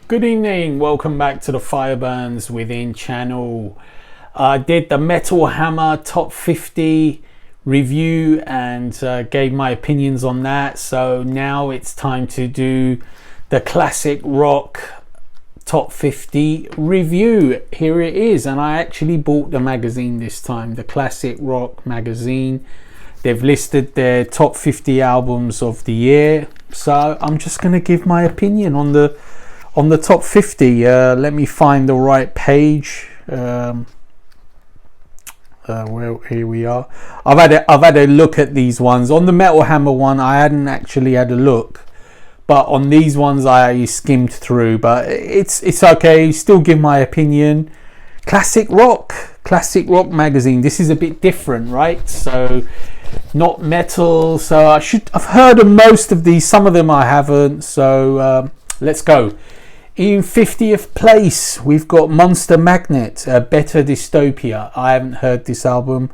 Good evening, welcome back to the Fireburns Within channel. I did the Metal Hammer Top 50 review and gave my opinions on that. So now it's time to do the Classic Rock Top 50 review. Here it is, and I actually bought the magazine this time, the Classic Rock magazine. They've listed their top 50 albums of the year. So I'm just going to give my opinion on the top 50. Let me find the right page. Well, here we are. I've had a look at these ones. On the Metal Hammer one, I hadn't actually had a look, but on these ones I skimmed through. But it's okay. Still give my opinion. Classic Rock magazine. This is a bit different, right? So not metal. So I've heard of most of these. Some of them I haven't. So let's go. In 50th place, we've got Monster Magnet, Better Dystopia. I haven't heard this album.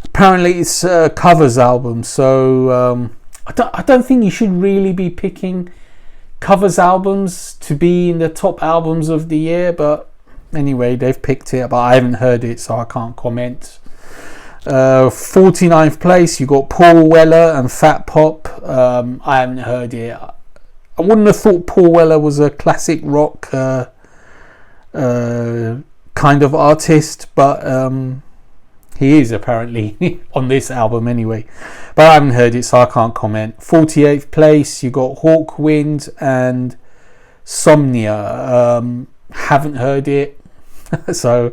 Apparently it's a covers album, so I don't think you should really be picking covers albums to be in the top albums of the year, but anyway, they've picked it, but I haven't heard it, so I can't comment. 49th place, you got Paul Weller and Fat Pop. I haven't heard it. I wouldn't have thought Paul Weller was a classic rock kind of artist, but he is apparently on this album anyway. But I haven't heard it, so I can't comment. 48th place, you got Hawkwind and Somnia. Haven't heard it, so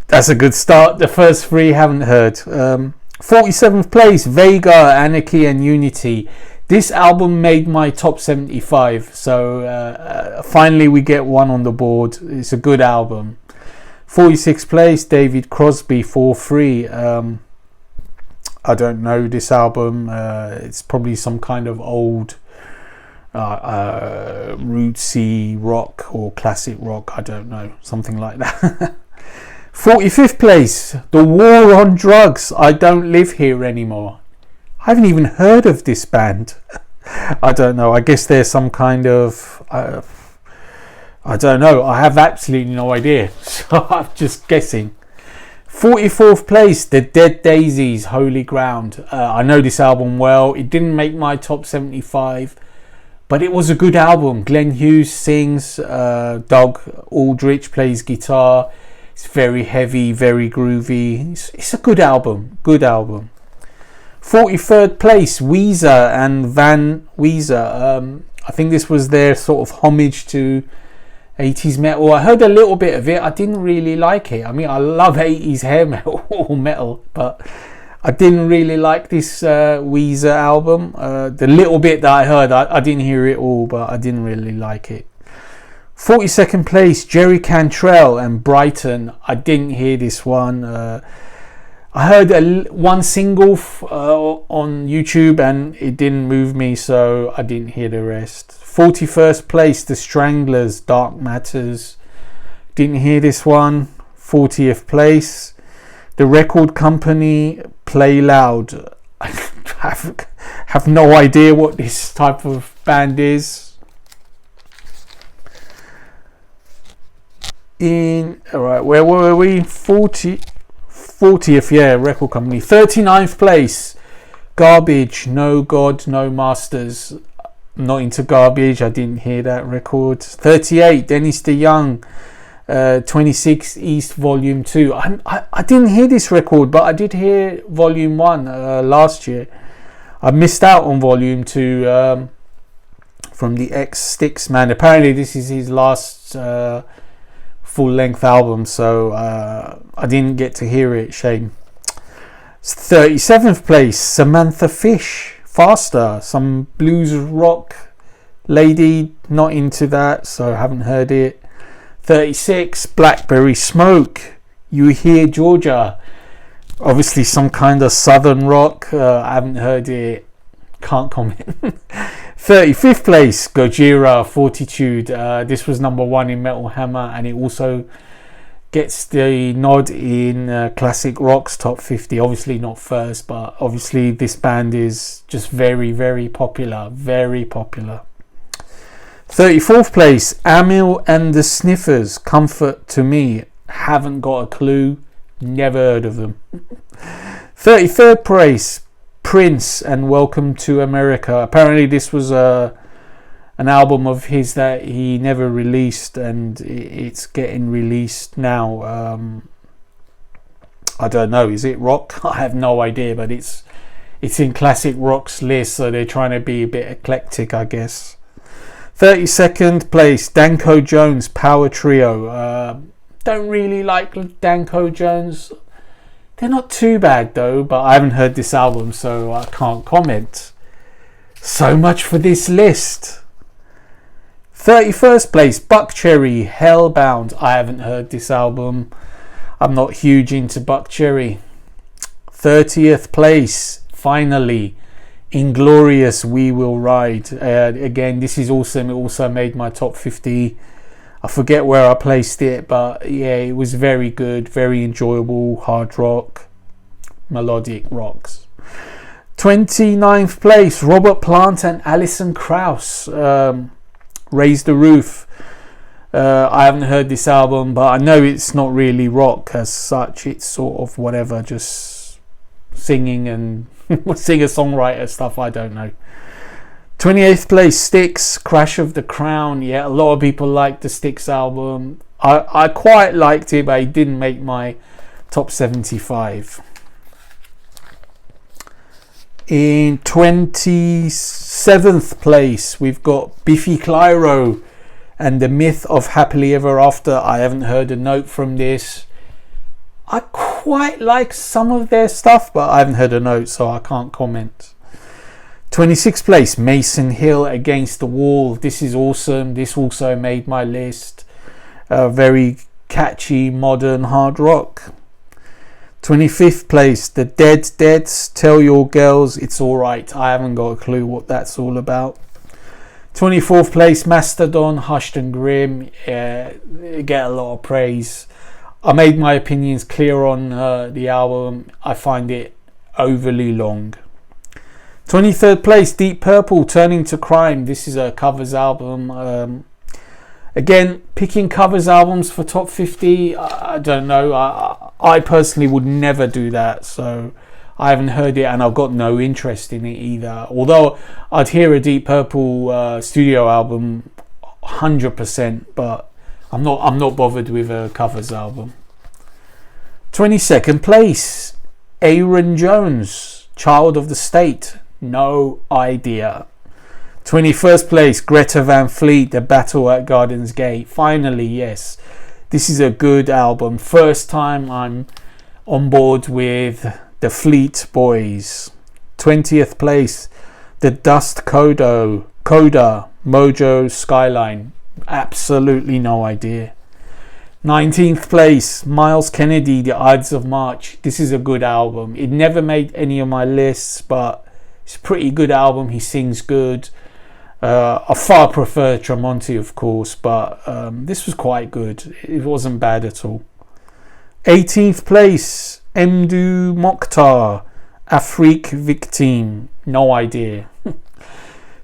that's a good start. The first three haven't heard. 47th place, Vega, Anarchy and Unity. This album made my top 75, so finally we get one on the board. It's a good album. 46th place, David Crosby, 4-3. I don't know this album. It's probably some kind of old rootsy rock or classic rock. I don't know, something like that. 45th place, The War on Drugs, I Don't Live Here Anymore. I haven't even heard of this band. I don't know. I guess there's some kind of... I don't know. I have absolutely no idea. So I'm just guessing. 44th place, The Dead Daisies, Holy Ground. I know this album well. It didn't make my top 75, but it was a good album. Glenn Hughes sings. Doug Aldrich plays guitar. It's very heavy, very groovy. It's a good album. Good album. 43rd place, WEEZER and Van Weezer. I think this was their sort of homage to 80s metal. I heard a little bit of it. I didn't really like it. I mean, I love 80s hair metal or metal, but I didn't really like this WEEZER album. The little bit that I heard, I didn't hear it all, but I didn't really like it. 42nd place, Jerry Cantrell and Brighton. I didn't hear this one. I heard one single on YouTube and it didn't move me, so I didn't hear the rest. 41st place, The Stranglers, Dark Matters. Didn't hear this one. 40th place, The Record Company, Play Loud. I have no idea what this type of band is. Alright, where were we? 40th, yeah, Record Company. 39th place, Garbage, No God, No Masters. Not into Garbage, I didn't hear that record. 38, Dennis DeYoung, 26 East Volume 2. I didn't hear this record, but I did hear Volume 1 last year. I missed out on Volume 2 from the X-Sticks man. Apparently this is his last full-length album, so I didn't get to hear it. Shame. 37th place, Samantha Fish, Faster, some blues rock lady. Not into that, so I haven't heard it. 36, Blackberry Smoke, You Hear Georgia. Obviously some kind of southern rock. I haven't heard it. Can't comment. 35th place, Gojira, Fortitude. This was number 1 in Metal Hammer, and it also gets the nod in Classic Rock's top 50. Obviously not first, but obviously this band is just very, very popular. Very popular. 34th place, Amil and the Sniffers, Comfort to Me. Haven't got a clue, never heard of them. 33rd place, Prince and Welcome to America. Apparently this was an album of his that he never released, and it's getting released now. I don't know, is it rock? I have no idea, but it's in Classic Rock's list, so they're trying to be a bit eclectic, I guess. 32nd place, Danko Jones, Power Trio. Don't really like Danko Jones. They're not too bad though, but I haven't heard this album, so I can't comment. So much for this list. 31st place, Buckcherry, Hellbound. I haven't heard this album. I'm not huge into Buckcherry. 30th place, finally, Inglorious, We Will Ride. Again, this is awesome. It also made my top 50. I forget where I placed it, but yeah, it was very good, very enjoyable, hard rock, melodic rocks. 29th place, Robert Plant and Alison Krauss, Raise the Roof. I haven't heard this album, but I know it's not really rock as such. It's sort of whatever, just singing and singer-songwriter stuff, I don't know. 28th place, Styx, Crash of the Crown. Yeah, a lot of people liked the Styx album. I quite liked it, but it didn't make my top 75. In 27th place, we've got Biffy Clyro and The Myth of Happily Ever After. I haven't heard a note from this. I quite like some of their stuff, but I haven't heard a note, so I can't comment. 26th place, Mason Hill, Against the Wall. This is awesome. This also made my list. Very catchy, modern hard rock. 25th place, The Dead Deads, Tell Your Girls It's Alright. I haven't got a clue what that's all about. 24th place, Mastodon, Hushed and Grim. Get a lot of praise. I made my opinions clear on the album. I find it overly long. 23rd place, Deep Purple, Turning to Crime. This is a covers album. Again, picking covers albums for top 50, I don't know. I personally would never do that, so I haven't heard it, and I've got no interest in it either. Although I'd hear a Deep Purple studio album 100%, but I'm not bothered with a covers album. 22nd place, Aaron Jones, Child of the State. No idea. 21st place, Greta Van Fleet, The Battle at Garden's Gate. Finally, yes, this is a good album. First time I'm on board with the Fleet Boys. 20th place, The Dust Coda, Mojo Skyline. Absolutely no idea. 19th place, Miles Kennedy, The Ides of March. This is a good album. It never made any of my lists, but it's a pretty good album. He sings good. I far prefer Tremonti, of course, but this was quite good. It wasn't bad at all. 18th place, Mdu Mokhtar, Afrique Victime. No idea.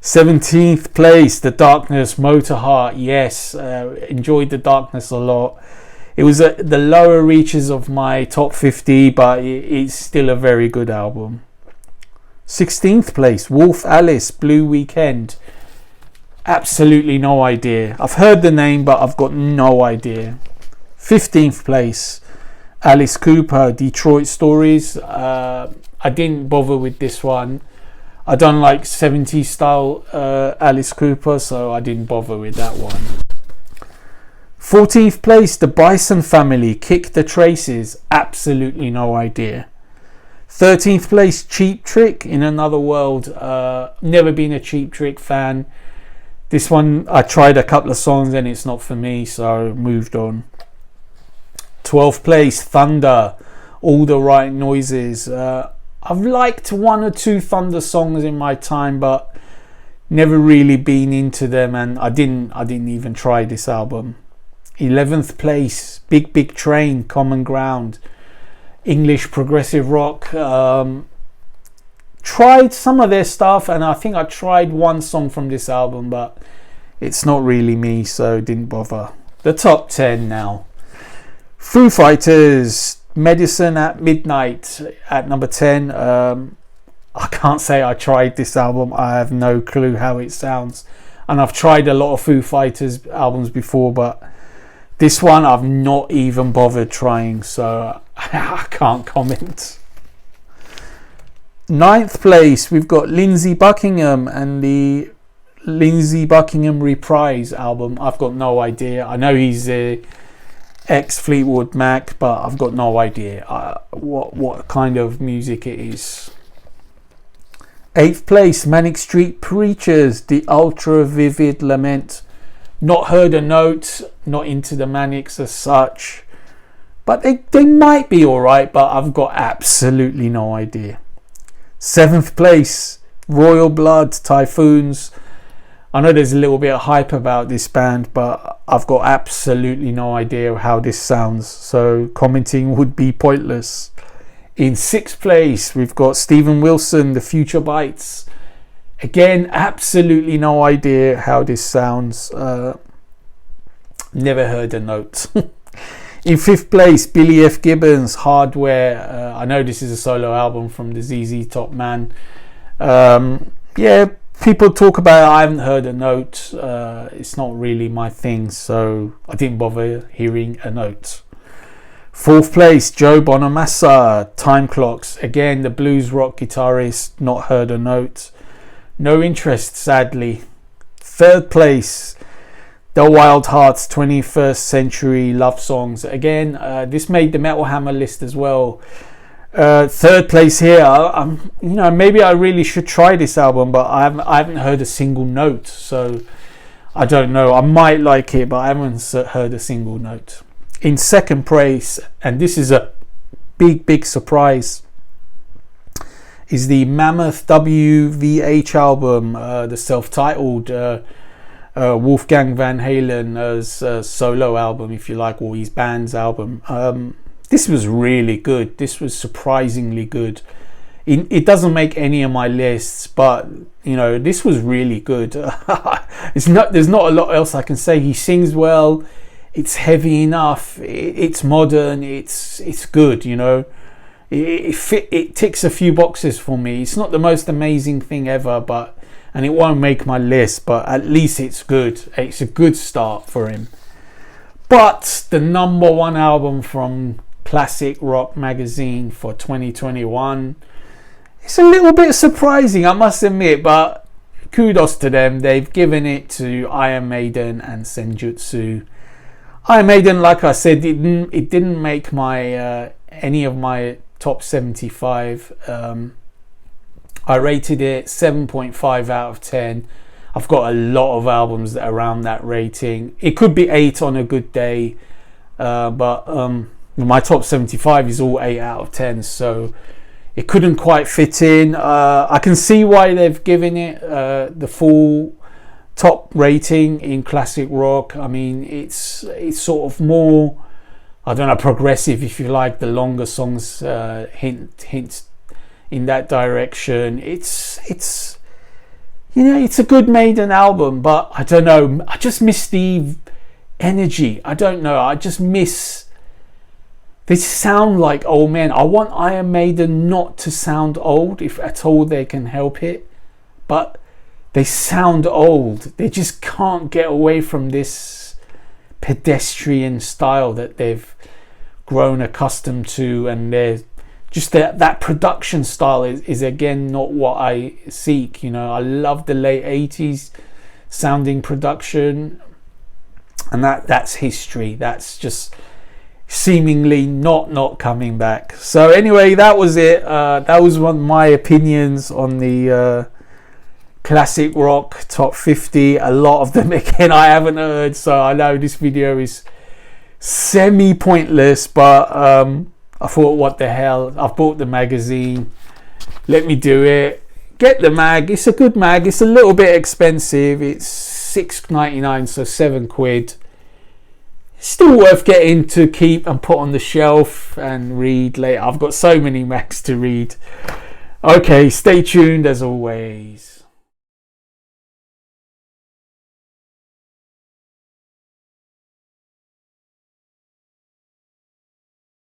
17th place, The Darkness, Motorheart. Yes, enjoyed The Darkness a lot. It was at the lower reaches of my top 50, but it's still a very good album. 16th place, Wolf Alice, Blue Weekend. Absolutely no idea. I've heard the name, but I've got no idea. 15th place, Alice Cooper, Detroit Stories. I didn't bother with this one. I don't like 70s style Alice Cooper, so I didn't bother with that one. 14th place, The Bison Family, Kick the Traces. Absolutely no idea. 13th place, Cheap Trick, In Another World. Never been a Cheap Trick fan. This one, I tried a couple of songs and it's not for me, so moved on. 12th place, Thunder, All the Right Noises. I've liked one or two Thunder songs in my time, but never really been into them, and I didn't even try this album. 11th place, Big Big Train, Common Ground, English progressive rock. Tried some of their stuff, and I think I tried one song from this album, but it's not really me, so didn't bother. The top 10 now. Foo Fighters, Medicine at Midnight at number 10. I can't say I tried this album. I have no clue how it sounds. And I've tried a lot of Foo Fighters albums before, but this one I've not even bothered trying, so I can't comment. 9th place, we've got Lindsey Buckingham and the Lindsey Buckingham Reprise album. I've got no idea. I know he's a ex Fleetwood Mac, but I've got no idea what kind of music it is. 8th place, Manic Street Preachers, The Ultra Vivid Lament. Not heard a note, not into the Manics as such, but they might be alright, but I've got absolutely no idea. 7th place, Royal Blood, Typhoons. I know there's a little bit of hype about this band, but I've got absolutely no idea how this sounds, so commenting would be pointless. In 6th place, we've got Stephen Wilson, The Future Bites. Again, absolutely no idea how this sounds. Never heard a note. In 5th place, Billy F. Gibbons, Hardware. I know this is a solo album from the ZZ Top Man. Yeah, people talk about it. I haven't heard a note. It's not really my thing, so I didn't bother hearing a note. 4th place, Joe Bonamassa, Time Clocks. Again, the blues rock guitarist, not heard a note. No interest, sadly. 3rd place, The Wild Hearts, 21st Century Love Songs. Again, this made the Metal Hammer list as well. 3rd place here. Maybe I really should try this album, but I haven't heard a single note, so I don't know. I might like it, but I haven't heard a single note. In 2nd place, and this is a big surprise, is the Mammoth WVH album, the self-titled Wolfgang Van Halen's solo album, if you like, or his band's album. This was really good. This was surprisingly good. It doesn't make any of my lists, but this was really good. There's not a lot else I can say. He sings well. It's heavy enough. It's modern. It's good. It ticks a few boxes for me. It's not the most amazing thing ever, and it won't make my list, but at least it's good. It's a good start for him. But the number one album from Classic Rock Magazine for 2021, it's a little bit surprising, I must admit, but kudos to them. They've given it to Iron Maiden and Senjutsu. Iron Maiden, like I said, it didn't make my any of my top 75. I rated it 7.5 out of 10. I've got a lot of albums that are around that rating. It could be 8 on a good day, but my top 75 is all 8 out of 10, so it couldn't quite fit in. I can see why they've given it the full top rating in classic rock. I mean, it's sort of more, I don't know, progressive, if you like. The longer songs hint in that direction. It's a good Maiden album, but I don't know, I just miss the energy. I don't know, I just miss, they sound like old men. I want Iron Maiden not to sound old, if at all they can help it, but they sound old. They just can't get away from this pedestrian style that they've grown accustomed to, and they're just that production style is again not what I seek. I love the late 80s sounding production, and that's history. That's just seemingly not coming back. So anyway, that was it. That was one of my opinions on the classic rock top 50. A lot of them again I haven't heard, so I know this video is semi pointless, but I thought, what the hell, I've bought the magazine, let me do it. Get the mag. It's a good mag. It's a little bit expensive. It's £6.99, so £7. Still worth getting to keep and put on the shelf and read later. I've got so many mags to read. Okay, stay tuned as always.